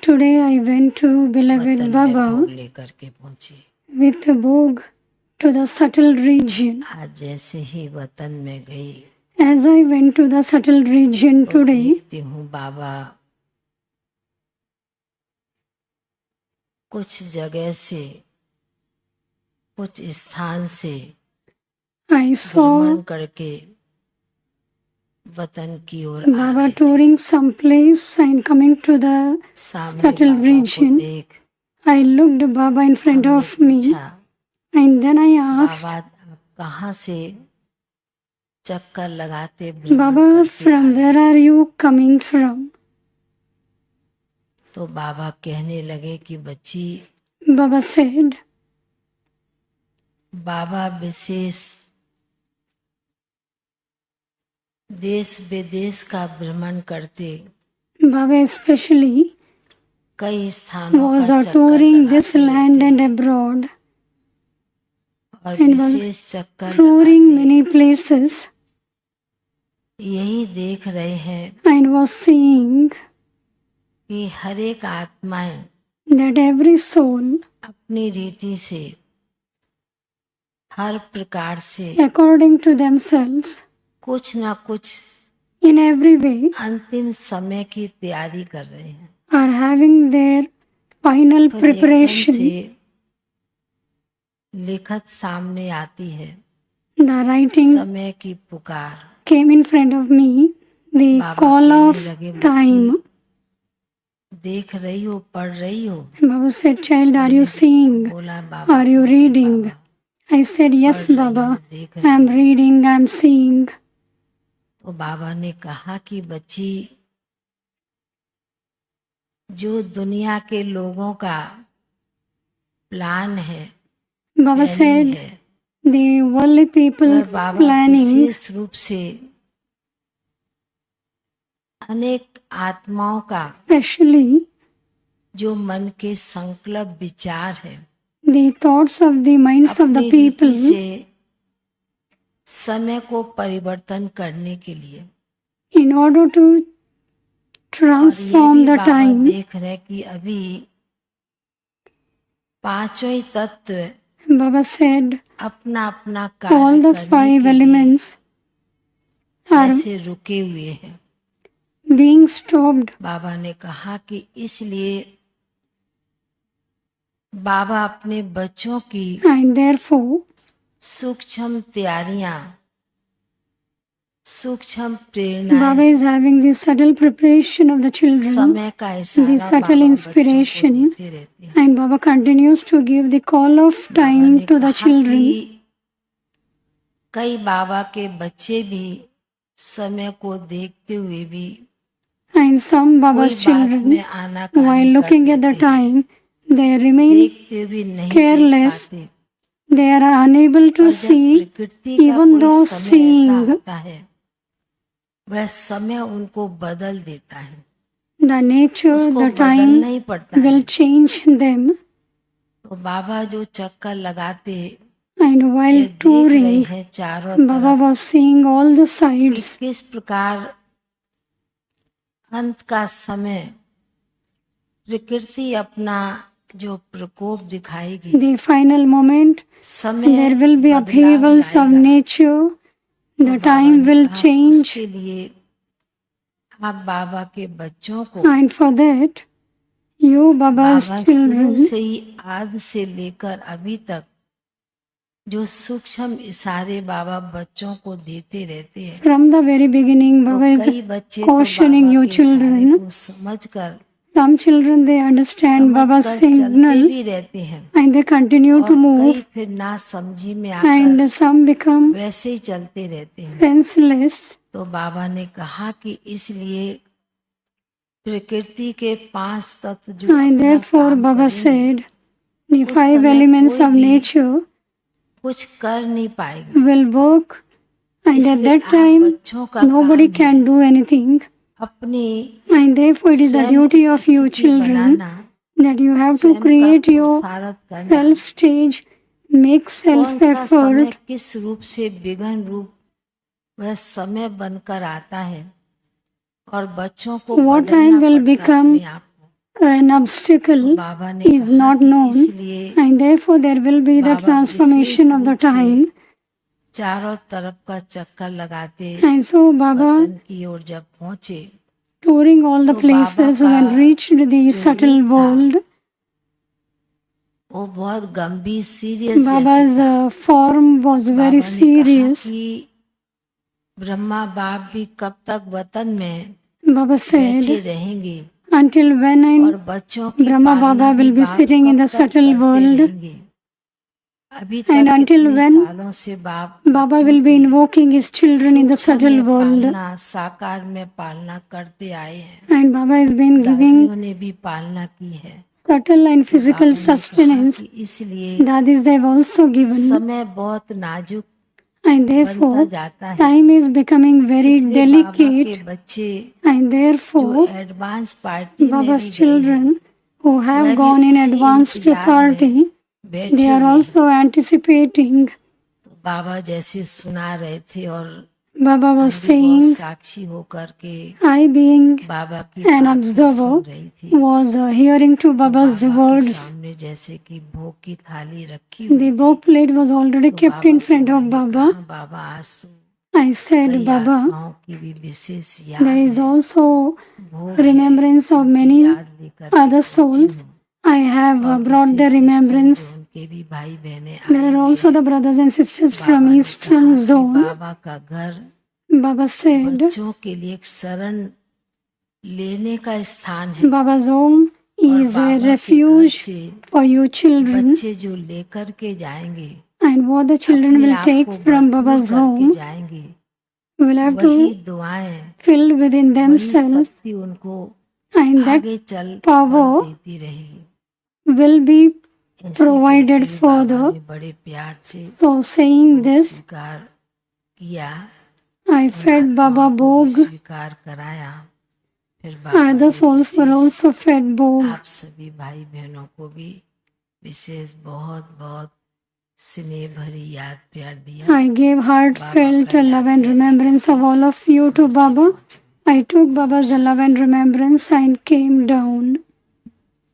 Today I went to beloved वतन में Baba भोग लेकर के पहुंची। with a bhog to the subtle region. आज जैसे ही वतन में गई As I went to the subtle region तो today, देखती हूँ बाबा कुछ जगह से, कुछ स्थान से I saw भ्रमण करके वतन की ओर आ Baba रहे थे। touring some place and coming to the सामने subtle बाबा को region. देख I looked Baba in front हमने of me पूछा, and then I asked, बाबा आप कहाँ से चक्कर लगाते भ्रमण Baba, करते आ from रहे where हैं? are you coming from? तो बाबा कहने लगे कि बच्ची, Baba said, बाबा विशेष देश विदेश का भ्रमण करते, Baba especially कई स्थानों was का चक्कर touring this लगाते land रहते and abroad और and was विशेष चक्कर touring लगाते many places यही देख रहे हैं and was seeing कि हर एक आत्माएं that every soul, अपनी रीति से हर प्रकार से according to themselves, कुछ ना कुछ in every way, अंतिम समय की तैयारी कर रहे हैं। are having their final फिर एकदम preparation. से लिखत सामने आती है, The writing समय की पुकार। came in front of me, the Baba call कहने of लगे, time. बच्ची देख रही हो, पढ़ रही हो? Baba said, child, are you seeing? बोला बाबा, Are you ji reading? Baba, I said, yes, पढ़ रही Baba. हूँ, देख I रही am हूँ। reading, I am seeing. तो बाबा ने कहा कि बच्ची, जो दुनिया के लोगों का प्लान है, Baba प्लानिंग said, है, the worldly people वह बाबा planning, विशेष रूप से अनेक आत्माओं का especially जो मन के संकल्प विचार है, the thoughts of the minds of the अपनी रीति people, से समय को परिवर्तन करने के लिए, in order to और ये transform भी the बाबा time. देख रहे कि अभी पांचों ही तत्व Baba said, अपना अपना all कार्य the करने five के लिए elements are ऐसे रुके हुए हैं। being stopped. बाबा ने कहा कि इसलिए बाबा अपने बच्चों की And therefore, सूक्ष्म तैयारियां, सूक्ष्म Baba प्रेरणाएं, is having the subtle preparation of the children, समय का the इशारा subtle बाबा बच्चों को inspiration, देते रहते हैं। and Baba continues to give the call of Baba time ने to the कहा children. कि कई बाबा के बच्चे भी समय को देखते हुए भी And some कोई Baba's बात children, में आनाकानी while कर looking at the देते हैं, time, they remain देखते हुए नहीं देख careless. पाते। They are unable to और जब see, प्रकृति का even कोई though समय ऐसा seeing. होता है, वह समय उनको बदल देता है, The nature, उसको the time बदलना ही पड़ता है। will change them. तो बाबा जो चक्कर लगाते, And ये while देख रहे touring, हैं चारों Baba तरफ was seeing all the कि sides. किस प्रकार अंत का समय प्रकृति अपना जो प्रकोप दिखाएगी, The final moment, समय there will be बदलाव upheavals of लाएगा। nature. तो The बाबा time ने will कहा, change. उसके लिए आप बाबा के बच्चों को, And for that, you, Baba's बाबा शुरू children, से ही आदि से लेकर अभी तक जो सूक्ष्म इशारे बाबा बच्चों को देते रहते हैं, from the very beginning, तो Baba कई is बच्चे तो cautioning बाबा you के इशारे children. को समझकर Some children, they understand Baba's समझकर चलते signal भी रहते हैं, and they continue और to कई move, फिर ना समझी में आकर and some become वैसे ही चलते रहते हैं। senseless. तो बाबा ने कहा कि इसलिए प्रकृति के 5 तत्व जो And अपना therefore, काम Baba करेंगे, said, the उस 5 समय elements कोई of भी nature कुछ कर नहीं पाएगा। will work, and at इसलिए that आप time, बच्चों का nobody काम है can do anything. अपनी And therefore, it is the स्वयं duty की of you स्थिति children banana, that you have to स्वयं का create your पुरुषार्थ करना, self-stage, make कौन सा समय self-effort, किस रूप से विघ्न रूप वह समय बनकर आता है, और बच्चों को what बदलना time will पड़ता है become अपने आप को। an obstacle बाबा ने is कहा not कि known, इसलिए and therefore there will be the Baba transformation of the विशेष रूप से time. चारों तरफ का चक्कर लगाते And so Baba, वतन की ओर जब पहुंचे touring all the तो बाबा places का when reached the जो subtle रूप था world, वो बहुत गंभीर सीरियस जैसी Baba's था। form was very बाबा ने कहा serious. कि ब्रह्मा बाप भी कब तक वतन में Baba बैठे said, रहेंगे until when और बच्चों की Brahma पालना Baba भी will be बाप sitting in कब the तक subtle करते world, रहेंगे। अभी and तक until इतने when सालों से बाप Baba बच्चों will be की invoking his children in the सूक्ष्म subtle में world, पालना साकार में पालना करते आए हैं। and Baba has been giving दादियों ने भी पालना की है। subtle and तो physical बाबा ने कहा sustenance. कि इसलिए Dadis they have also given, समय बहुत नाजुक and बनता therefore जाता है। time is becoming very इसलिए बाबा के delicate, बच्चे and जो therefore एडवांस पार्टी में Baba's भी गए हैं children who वह have भी gone in उसी advanced इंतजार में party, बैठे they are हुए हैं। also anticipating. तो बाबा जैसे सुना रहे थे और Baba हम was भी बहुत saying, साक्षी होकर के I being बाबा की an बात को observer सुन रही थी। was hearing to तो Baba's बाबा के words. सामने जैसे कि भोग की थाली रखी हुई The थी। bow plate was already तो kept बाबा in को front of मैंने Baba. कहा बाबा आज तो I said, कई Baba, आत्माओं की भी विशेष याद there is है, also भोग है, remembrance of उनकी many याद लेकर के other पहुंची souls. हूँ। I have और brought the विशेष remembrance. जो उनके भी भाई बहने There आए are हुए also हैं। the brothers and sisters Baba from ने Eastern कहा कि zone. बाबा का घर Baba said, बच्चों के लिए एक शरण लेने का स्थान है Baba's home और is a बाबा के घर refuge से for you children, बच्चे जो लेकर के जाएंगे and what the children अपने will आप take को from भरपूर Baba's करके home जाएंगे। will have वही to दुआएं fill within वही themselves, शक्ति उनको and that आगे चल बल power देती रहेगी। will be ऐसे provided कहते हुए बाबा further. ने बड़े प्यार से So saying भोग this, स्वीकार किया I उन fed Baba आत्माओं को भी Bhog. स्वीकार कराया। फिर बाबा Other ने souls were wishes also fed Bhog. आप सभी भाई बहनों को भी विशेष बहुत बहुत स्नेह भरी याद प्यार दिया। I gave heartfelt love and remembrance of all of you to Baba. I took Baba's love and remembrance and came down.